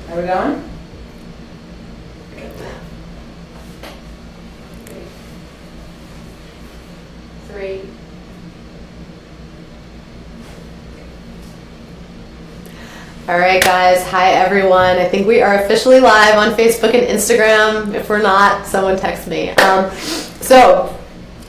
Are we going? 3. All right, guys. Hi, everyone. I think we are officially live on Facebook and Instagram. If we're not, someone text me. So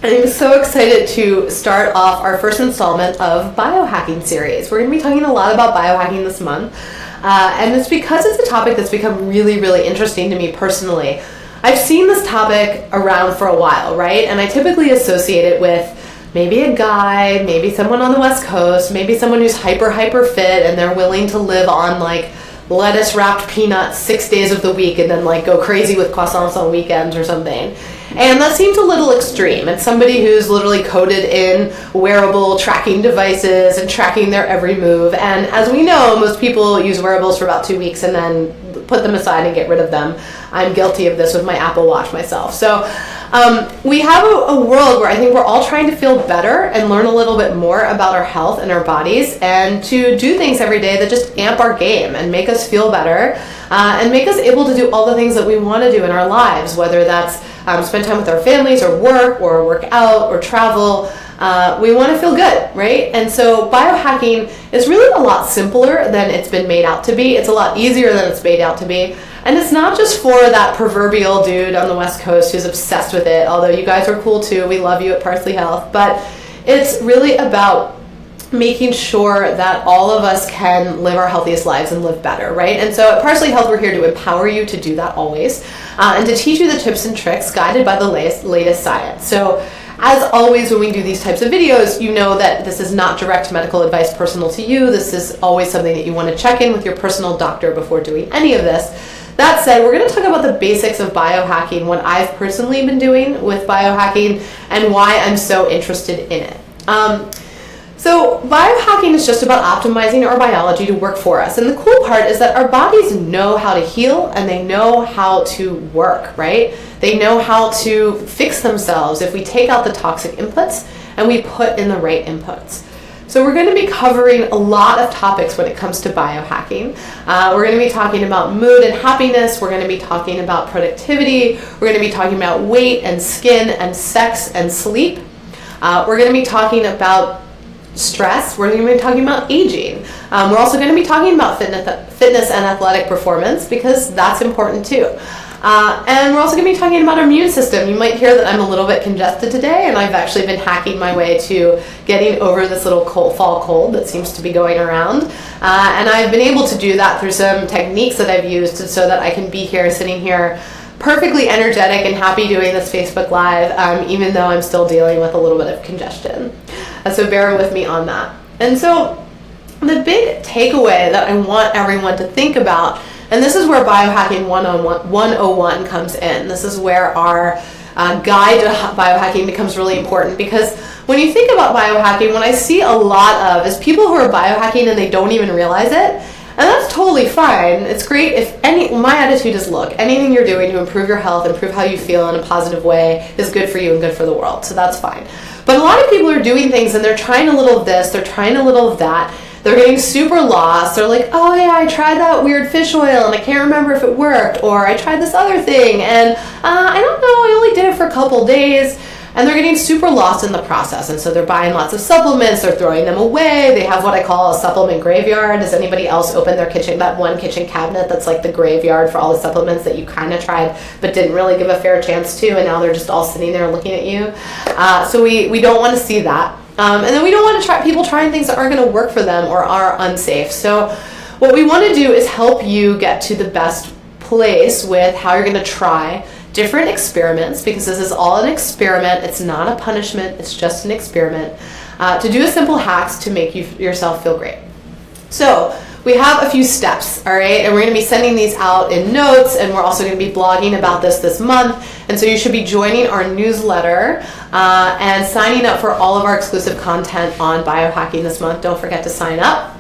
I'm so excited to start off our first installment of Biohacking series. We're going to be talking a lot about biohacking this month. And it's because it's a topic that's become really, really interesting to me personally. I've seen this topic around for a while, right? And I typically associate it with maybe a guy, maybe someone on the West Coast, maybe someone who's hyper fit and they're willing to live on like lettuce wrapped peanuts 6 days of the week and then like go crazy with croissants on weekends or something. And that seems a little extreme. It's somebody who's literally coded in wearable tracking devices and tracking their every move. And as we know, most people use wearables for about 2 weeks and then put them aside and get rid of them. I'm guilty of this with my Apple Watch myself. So we have a world where I think we're all trying to feel better and learn a little bit more about our health and our bodies and to do things every day that just amp our game and make us feel better and make us able to do all the things that we want to do in our lives, whether that's spend time with our families or work out or travel. We want to feel good, right? And so biohacking is really a lot simpler than it's been made out to be. It's a lot easier than it's made out to be. And it's not just for that proverbial dude on the West Coast who's obsessed with it, although you guys are cool too. We love you at Parsley Health. But it's really about making sure that all of us can live our healthiest lives and live better, right? And so at Parsley Health, we're here to empower you to do that always and to teach you the tips and tricks guided by the latest science. So as always, when we do these types of videos, you know that this is not direct medical advice personal to you. This is always something that you want to check in with your personal doctor before doing any of this. That said, we're going to talk about the basics of biohacking, what I've personally been doing with biohacking, and why I'm so interested in it. So biohacking is just about optimizing our biology to work for us. And the cool part is that our bodies know how to heal and they know how to work, right? They know how to fix themselves if we take out the toxic inputs and we put in the right inputs. So we're going to be covering a lot of topics when it comes to biohacking. We're going to be talking about mood and happiness. We're going to be talking about productivity. We're going to be talking about weight and skin and sex and sleep. We're going to be talking about stress. We're going to be talking about aging. We're also going to be talking about fitness and athletic performance because that's important too. And we're also going to be talking about our immune system. You might hear that I'm a little bit congested today, and I've actually been hacking my way to getting over this little fall cold that seems to be going around. And I've been able to do that through some techniques that I've used so that I can be here, sitting here, perfectly energetic and happy doing this Facebook Live, even though I'm still dealing with a little bit of congestion. So bear with me on that. And so the big takeaway that I want everyone to think about, and this is where Biohacking 101 comes in. This is where our guide to biohacking becomes really important, because when you think about biohacking, what I see a lot of is people who are biohacking and they don't even realize it. And that's totally fine. It's great if my attitude is, look, anything you're doing to improve your health, improve how you feel in a positive way is good for you and good for the world. So that's fine. But a lot of people are doing things and they're trying a little of this, they're trying a little of that. They're getting super lost. They're like, oh yeah, I tried that weird fish oil and I can't remember if it worked. Or I tried this other thing and I don't know, I only did it for a couple days. And they're getting super lost in the process. And so they're buying lots of supplements, they're throwing them away. They have what I call a supplement graveyard. Does anybody else open their kitchen, that one kitchen cabinet that's like the graveyard for all the supplements that you kind of tried but didn't really give a fair chance to, and now they're just all sitting there looking at you? So we don't want to see that. And then we don't want to people trying things that aren't going to work for them or are unsafe. So what we want to do is help you get to the best place with how you're going to try different experiments, because this is all an experiment. It's not a punishment. It's just an experiment to do a simple hacks to make yourself feel great. So we have a few steps, all right? And we're going to be sending these out in notes, and we're also going to be blogging about this month. And so you should be joining our newsletter and signing up for all of our exclusive content on biohacking this month. Don't forget to sign up.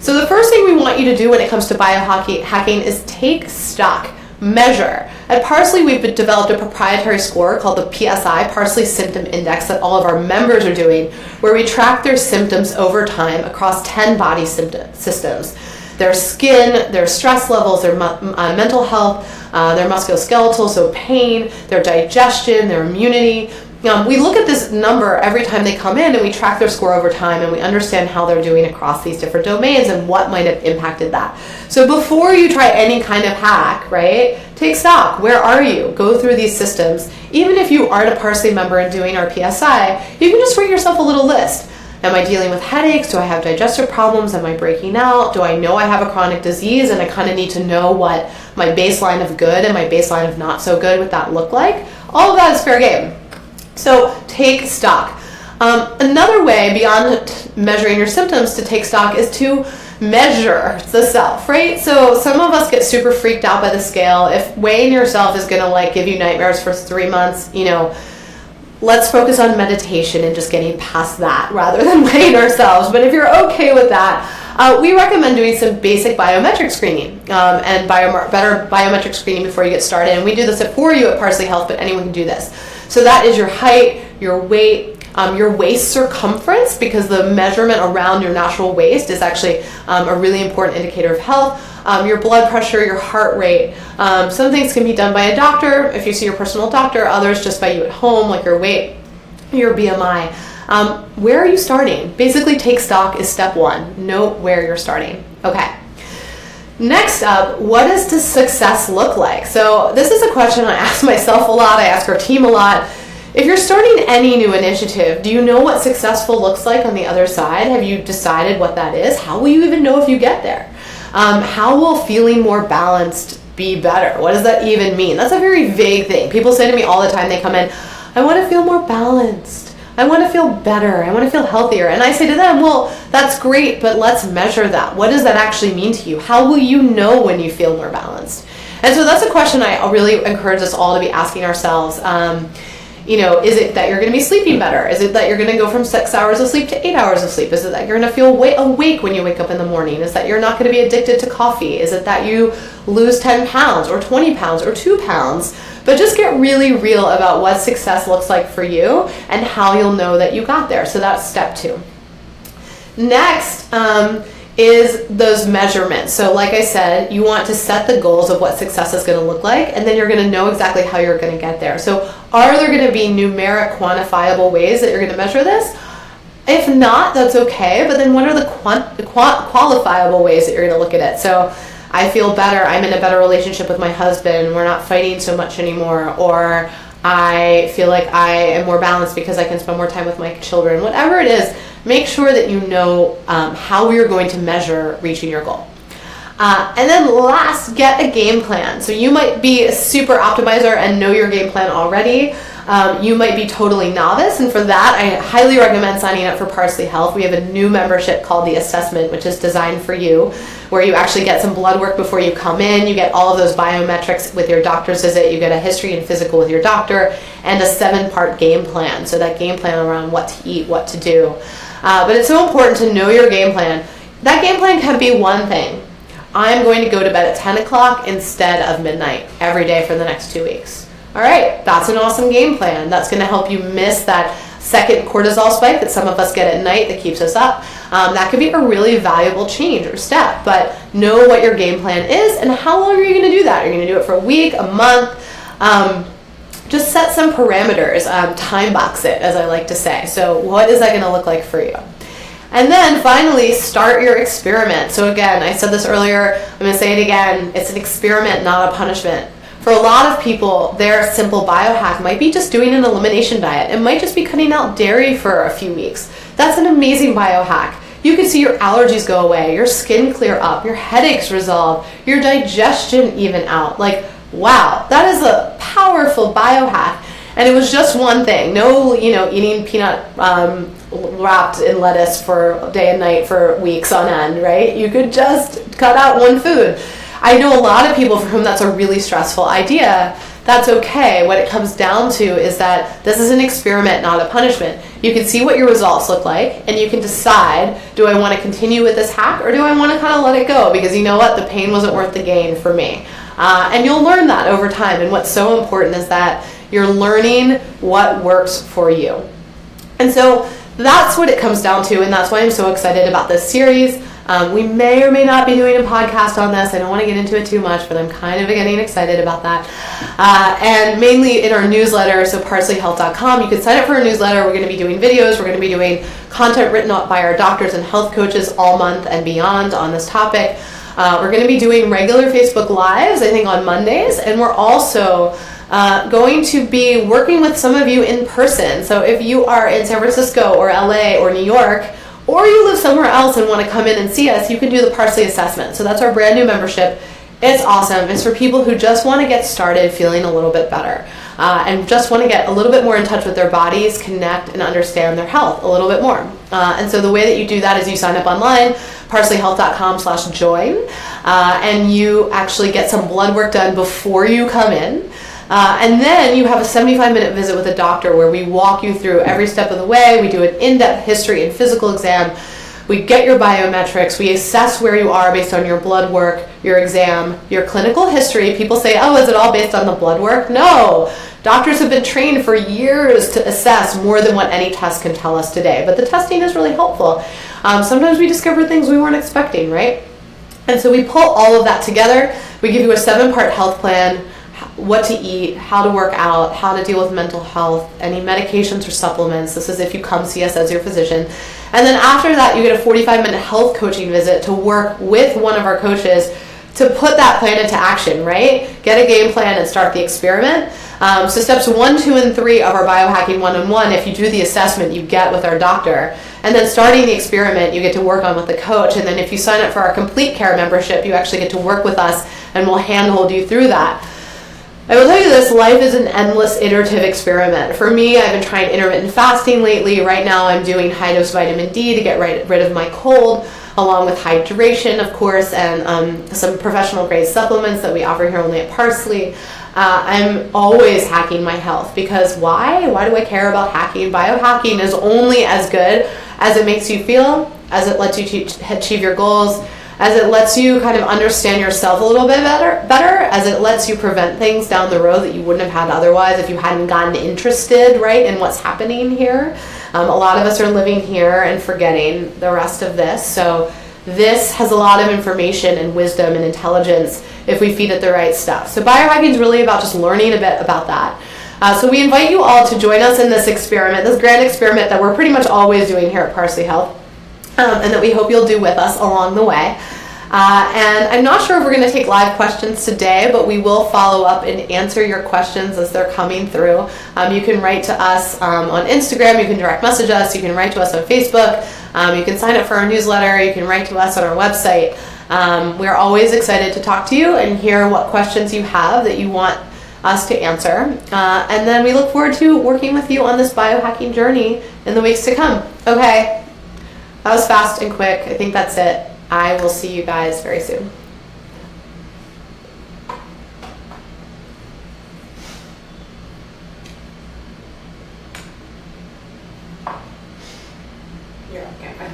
So the first thing we want you to do when it comes to biohacking is take stock. Measure. At Parsley, we've developed a proprietary score called the PSI, Parsley Symptom Index, that all of our members are doing, where we track their symptoms over time across 10 body systems. their skin, their stress levels, their mental health, their musculoskeletal, so pain, their digestion, their immunity. We look at this number every time they come in, and we track their score over time, and we understand how they're doing across these different domains and what might have impacted that. So before you try any kind of hack, right, take stock. Where are you? Go through these systems. Even if you aren't a Parsley member and doing our PSI, you can just write yourself a little list. Am I dealing with headaches? Do I have digestive problems? Am I breaking out? Do I know I have a chronic disease and I kind of need to know what my baseline of good and my baseline of not so good would that look like? All of that is fair game. So take stock. Another way beyond measuring your symptoms to take stock is to measure the self, right? So some of us get super freaked out by the scale. If weighing yourself is gonna like give you nightmares for 3 months, let's focus on meditation and just getting past that rather than weighing ourselves. But if you're okay with that, we recommend doing some basic biometric screening and better biometric screening before you get started. And we do this for you at Parsley Health, but anyone can do this. So that is your height, your weight, your waist circumference, because the measurement around your natural waist is actually a really important indicator of health. Your blood pressure, your heart rate. Some things can be done by a doctor if you see your personal doctor, others just by you at home, like your weight, your BMI. Where are you starting? Basically, take stock is step one. Note where you're starting. Okay. Next up, what does the success look like? So this is a question I ask myself a lot. I ask our team a lot. If you're starting any new initiative, do you know what successful looks like on the other side? Have you decided what that is? How will you even know if you get there? How will feeling more balanced be better? What does that even mean? That's a very vague thing. People say to me all the time, they come in, I want to feel more balanced. I want to feel better. I want to feel healthier. And I say to them, well, that's great, but let's measure that. What does that actually mean to you? How will you know when you feel more balanced? And so that's a question I really encourage us all to be asking ourselves. Is it that you're going to be sleeping better? Is it that you're going to go from 6 hours of sleep to 8 hours of sleep? Is it that you're going to feel awake when you wake up in the morning? Is that you're not going to be addicted to coffee? Is it that you lose 10 pounds or 20 pounds or 2 pounds? But just get really real about what success looks like for you and how you'll know that you got there. So that's step 2. Next is those measurements. So like I said, you want to set the goals of what success is going to look like, and then you're going to know exactly how you're going to get there. So are there going to be numeric, quantifiable ways that you're going to measure this? If not, that's okay. But then what are the qualifiable ways that you're going to look at it? So I feel better. I'm in a better relationship with my husband. We're not fighting so much anymore. Or I feel like I am more balanced because I can spend more time with my children. Whatever it is, make sure that you know how you're going to measure reaching your goal. And then last, get a game plan. So you might be a super optimizer and know your game plan already. You might be totally novice, and for that, I highly recommend signing up for Parsley Health. We have a new membership called The Assessment, which is designed for you, where you actually get some blood work before you come in. You get all of those biometrics with your doctor's visit. You get a history and physical with your doctor, and a 7-part game plan. So that game plan around what to eat, what to do. But it's so important to know your game plan. That game plan can be one thing. I'm going to go to bed at 10 o'clock instead of midnight every day for the next 2 weeks. All right, that's an awesome game plan. That's going to help you miss that second cortisol spike that some of us get at night that keeps us up. That could be a really valuable change or step, but know what your game plan is and how long are you going to do that? Are you going to do it for a week, a month? Just set some parameters, time box it, as I like to say. So what is that going to look like for you? And then finally, start your experiment. So again, I said this earlier, I'm going to say it again, it's an experiment, not a punishment. For a lot of people, their simple biohack might be just doing an elimination diet. It might just be cutting out dairy for a few weeks. That's an amazing biohack. You can see your allergies go away, your skin clear up, your headaches resolve, your digestion even out. Like, wow, that is a powerful biohack. And it was just one thing. No, eating peanut wrapped in lettuce for day and night for weeks on end, right? You could just cut out one food. I know a lot of people for whom that's a really stressful idea. That's okay. What it comes down to is that this is an experiment, not a punishment. You can see what your results look like, and you can decide, do I want to continue with this hack, or do I want to kind of let it go? Because you know what? The pain wasn't worth the gain for me. And you'll learn that over time. And what's so important is that you're learning what works for you. And so that's what it comes down to, and that's why I'm so excited about this series. We may or may not be doing a podcast on this. I don't want to get into it too much, but I'm kind of getting excited about that. And mainly in our newsletter, so parsleyhealth.com, you can sign up for our newsletter. We're going to be doing videos. We're going to be doing content written up by our doctors and health coaches all month and beyond on this topic. We're going to be doing regular Facebook Lives, I think, on Mondays, and we're also going to be working with some of you in person. So if you are in San Francisco or LA or New York, or you live somewhere else and want to come in and see us, you can do the Parsley assessment. So that's our brand new membership. It's awesome. It's for people who just want to get started feeling a little bit better and just want to get a little bit more in touch with their bodies, connect, and understand their health a little bit more. And so the way that you do that is you sign up online, parsleyhealth.com/join, and you actually get some blood work done before you come in. And then you have a 75-minute visit with a doctor where we walk you through every step of the way. We do an in-depth history and physical exam. We get your biometrics. We assess where you are based on your blood work, your exam, your clinical history. People say, oh, is it all based on the blood work? No. Doctors have been trained for years to assess more than what any test can tell us today. But the testing is really helpful. Sometimes we discover things we weren't expecting, right? And so we pull all of that together. We give you a 7-part health plan, what to eat, how to work out, how to deal with mental health, any medications or supplements. This is if you come see us as your physician. And then after that, you get a 45-minute health coaching visit to work with one of our coaches to put that plan into action, right? Get a game plan and start the experiment. So steps 1, 2, and 3 of our Biohacking 1-on-1, if you do the assessment, you get with our doctor. And then starting the experiment, you get to work on with the coach. And then if you sign up for our Complete Care membership, you actually get to work with us and we'll handhold you through that. I will tell you this, life is an endless iterative experiment. For me, I've been trying intermittent fasting lately. Right now I'm doing high-dose vitamin D to get rid of my cold, along with hydration, of course, and some professional grade supplements that we offer here only at Parsley. I'm always hacking my health because why? Why do I care about hacking? Biohacking is only as good as it makes you feel, as it lets you achieve your goals, as it lets you kind of understand yourself a little bit better, as it lets you prevent things down the road that you wouldn't have had otherwise if you hadn't gotten interested, right, in what's happening here. A lot of us are living here and forgetting the rest of this. So this has a lot of information and wisdom and intelligence if we feed it the right stuff. So biohacking is really about just learning a bit about that. So we invite you all to join us in this experiment, this grand experiment that we're pretty much always doing here at Parsley Health. And that we hope you'll do with us along the way. And I'm not sure if we're going to take live questions today, but we will follow up and answer your questions as they're coming through. You can write to us on Instagram, you can direct message us, you can write to us on Facebook, you can sign up for our newsletter, you can write to us on our website. We're always excited to talk to you and hear what questions you have that you want us to answer. And then we look forward to working with you on this biohacking journey in the weeks to come. Okay. That was fast and quick. I think that's it. I will see you guys very soon. You're okay.